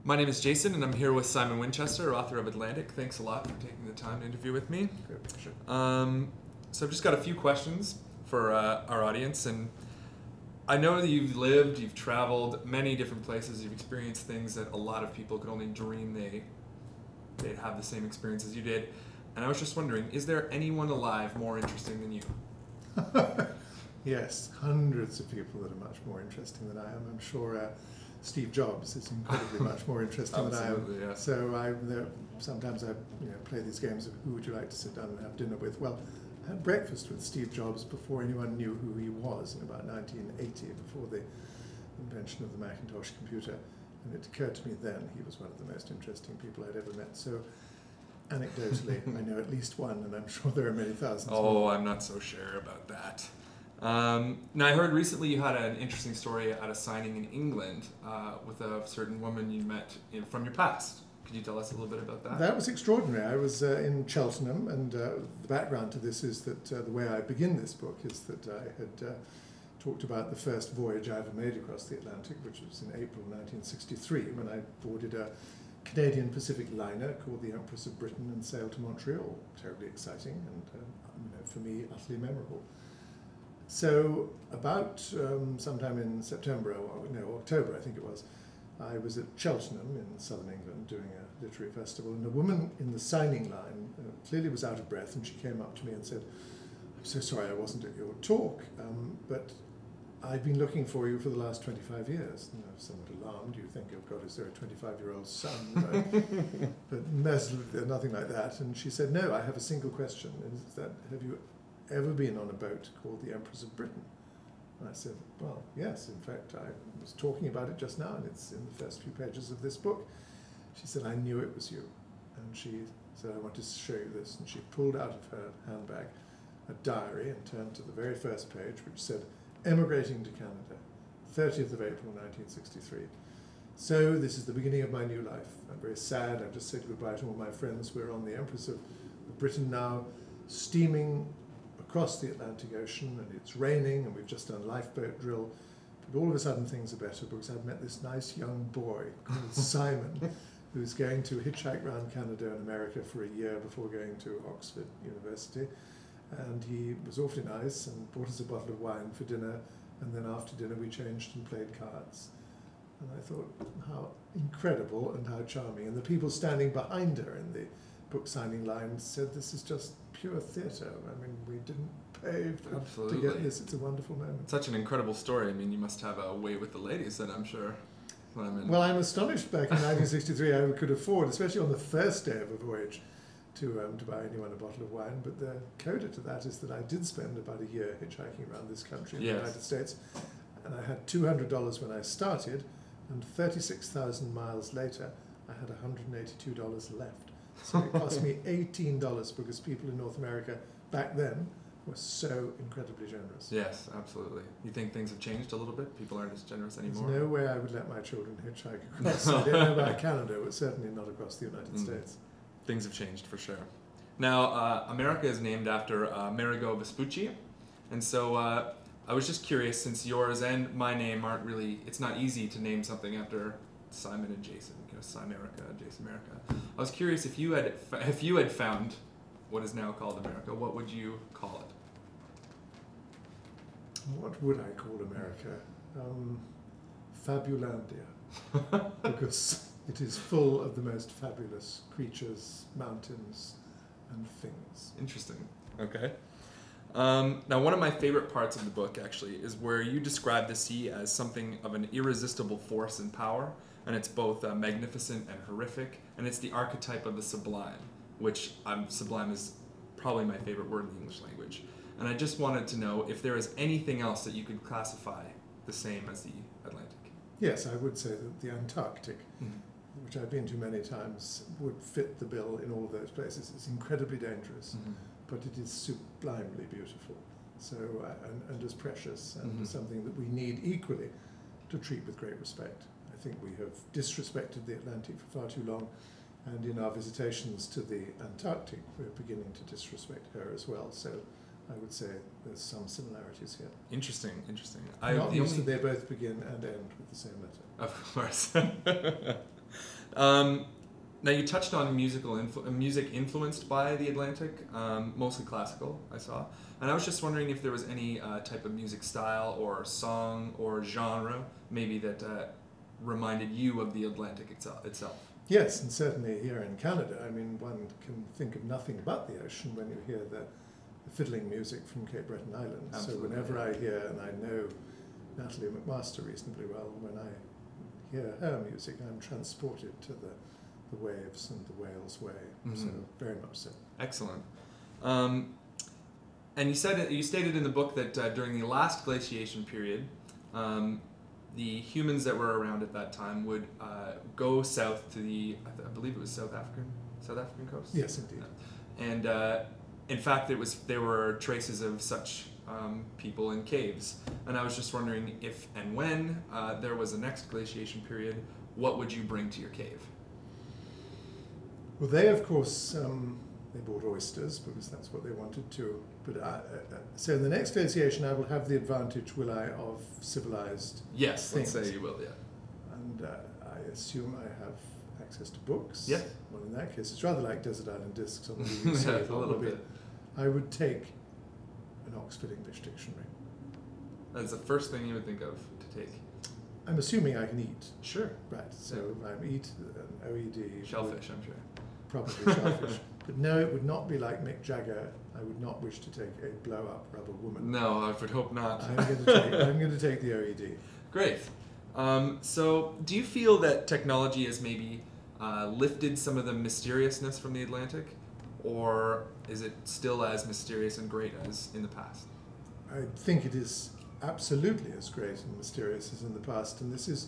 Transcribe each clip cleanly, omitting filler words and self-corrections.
My name is Jason, and I'm here with Simon Winchester, author of Atlantic. Thanks a lot for taking the time to interview with me. Sure. So I've just got a few questions for our audience, and I know that you've lived, you've traveled many different places, you've experienced things that a lot of people could only dream they'd have the same experience as you did. And I was just wondering, is there anyone alive more interesting than you? Yes, hundreds of people that are much more interesting than I am. I'm sure Steve Jobs is incredibly much more interesting than I am. Yeah. So sometimes I play these games of who would you like to sit down and have dinner with. Well, I had breakfast with Steve Jobs before anyone knew who he was in about 1980, before the invention of the Macintosh computer. And it occurred to me then he was one of the most interesting people I'd ever met. So anecdotally, I know at least one, and I'm sure there are many thousands more. I'm not so sure about that. Now, I heard recently you had an interesting story at a signing in England with a certain woman you met from your past. Could you tell us a little bit about that? That was extraordinary. I was in Cheltenham, and the background to this is that the way I begin this book is that I had talked about the first voyage I ever made across the Atlantic, which was in April 1963, when I boarded a Canadian Pacific liner called the Empress of Britain and sailed to Montreal. Terribly exciting and, for me, utterly memorable. So about sometime in October, I think it was, I was at Cheltenham in southern England doing a literary festival, and a woman in the signing line clearly was out of breath, and she came up to me and said, "I'm so sorry I wasn't at your talk, but I've been looking for you for the last 25 years. And I was somewhat alarmed. You think, oh God, is there a 25-year-old son? Right? But nothing like that. And she said, no, I have a single question. And is that, have you ever been on a boat called the Empress of Britain? And I said, well, yes. In fact, I was talking about it just now, and it's in the first few pages of this book. She said, I knew it was you. And she said, I want to show you this. And she pulled out of her handbag a diary and turned to the very first page, which said, emigrating to Canada, 30th of April 1963. So this is the beginning of my new life. I'm very sad. I've just said goodbye to all my friends. We're on the Empress of Britain now, steaming across the Atlantic Ocean, and it's raining, and we've just done lifeboat drill. But all of a sudden things are better because I've met this nice young boy called Simon, who's going to hitchhike around Canada and America for a year before going to Oxford University. And he was awfully nice and bought us a bottle of wine for dinner, and then after dinner we changed and played cards. And I thought, how incredible and how charming. And the people standing behind her in the book signing line said, this is just pure theatre. I mean, we didn't pay to get this. It's a wonderful moment. Such an incredible story. I mean, you must have a way with the ladies then, I'm sure. Well, I'm astonished back in 1963 I could afford, especially on the first day of a voyage, to buy anyone a bottle of wine. But the coda to that is that I did spend about a year hitchhiking around this country in the United States, and I had $200 when I started, and 36,000 miles later I had $182 left. So it cost me $18 because people in North America back then were so incredibly generous. Yes, absolutely. You think things have changed a little bit? People aren't as generous anymore? There's no way I would let my children hitchhike across. I don't know about Canada, but certainly not across the United States. Things have changed for sure. Now, America is named after Amerigo Vespucci, and so I was just curious, since yours and my name aren't really, it's not easy to name something after Simon and Jason, Simerica, Jason America. I was curious if you had found what is now called America, what would you call it? What would I call America? Fabulandia, because it is full of the most fabulous creatures, mountains, and things. Interesting. Okay. Now, one of my favorite parts of the book, actually, is where you describe the sea as something of an irresistible force and power, and it's both magnificent and horrific, and it's the archetype of the sublime, which sublime is probably my favorite word in the English language. And I just wanted to know if there is anything else that you could classify the same as the Atlantic. Yes, I would say that the Antarctic, which I've been to many times, would fit the bill in all of those places. It's incredibly dangerous, but it is sublimely beautiful. So, and as precious, and something that we need equally to treat with great respect. I think we have disrespected the Atlantic for far too long, and in our visitations to the Antarctic, we're beginning to disrespect her as well. So I would say there's some similarities here. Interesting, interesting. Not least that they both begin and end with the same letter. Of course. Now you touched on music influenced by the Atlantic, mostly classical, I saw. And I was just wondering if there was any type of music style or song or genre maybe that reminded you of the Atlantic itself. Yes, and certainly here in Canada, I mean, one can think of nothing but the ocean when you hear the fiddling music from Cape Breton Island. Absolutely. So whenever I hear, and I know Natalie McMaster reasonably well, when I hear her music, I'm transported to the waves and the whale's way. Mm-hmm. So very much so. Excellent. And you stated in the book that during the last glaciation period, the humans that were around at that time would go south to the, I believe it was South African coast? Yes, indeed. And in fact, there were traces of such people in caves. And I was just wondering if and when there was a next glaciation period, what would you bring to your cave? Well, they, of course, they bought oysters because that's what they wanted to. But so in the next glaciation, I will have the advantage, will I, of civilized Yes, things. let's say you will, yeah. And I assume I have access to books. Yeah. Well, in that case, it's rather like Desert Island Discs on the BBC. Yeah, a little bit. I would take an Oxford English dictionary. That's the first thing you would think of to take. I'm assuming I can eat. Blow Right, so I eat an OED. shellfish, I'm sure. Probably shellfish. But no, it would not be like Mick Jagger. I would not wish to take a blow-up rubber woman. No, I would hope not. I'm going to take the OED. Great. So, do you feel that technology has maybe lifted some of the mysteriousness from the Atlantic, or is it still as mysterious and great as in the past? I think it is absolutely as great and mysterious as in the past, and this is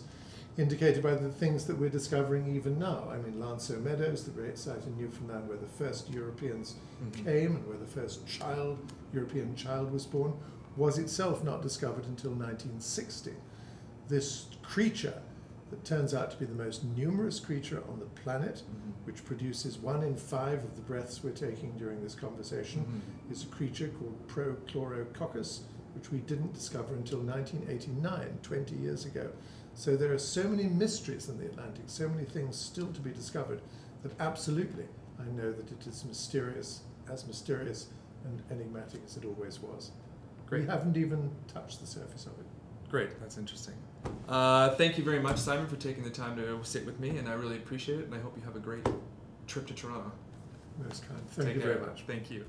indicated by the things that we're discovering even now. I mean, Lanceau Meadows, the great site in Newfoundland where the first Europeans came and where the first European child was born, was itself not discovered until 1960. This creature that turns out to be the most numerous creature on the planet, which produces 1 in 5 of the breaths we're taking during this conversation, is a creature called Prochlorococcus, which we didn't discover until 1989, 20 years ago. So there are so many mysteries in the Atlantic, so many things still to be discovered, that absolutely I know that it is mysterious and enigmatic as it always was. Great. We haven't even touched the surface of it. Great, that's interesting. Thank you very much, Simon, for taking the time to sit with me, and I really appreciate it, and I hope you have a great trip to Toronto. Most kind. Thank Take you care. very much. Thank you.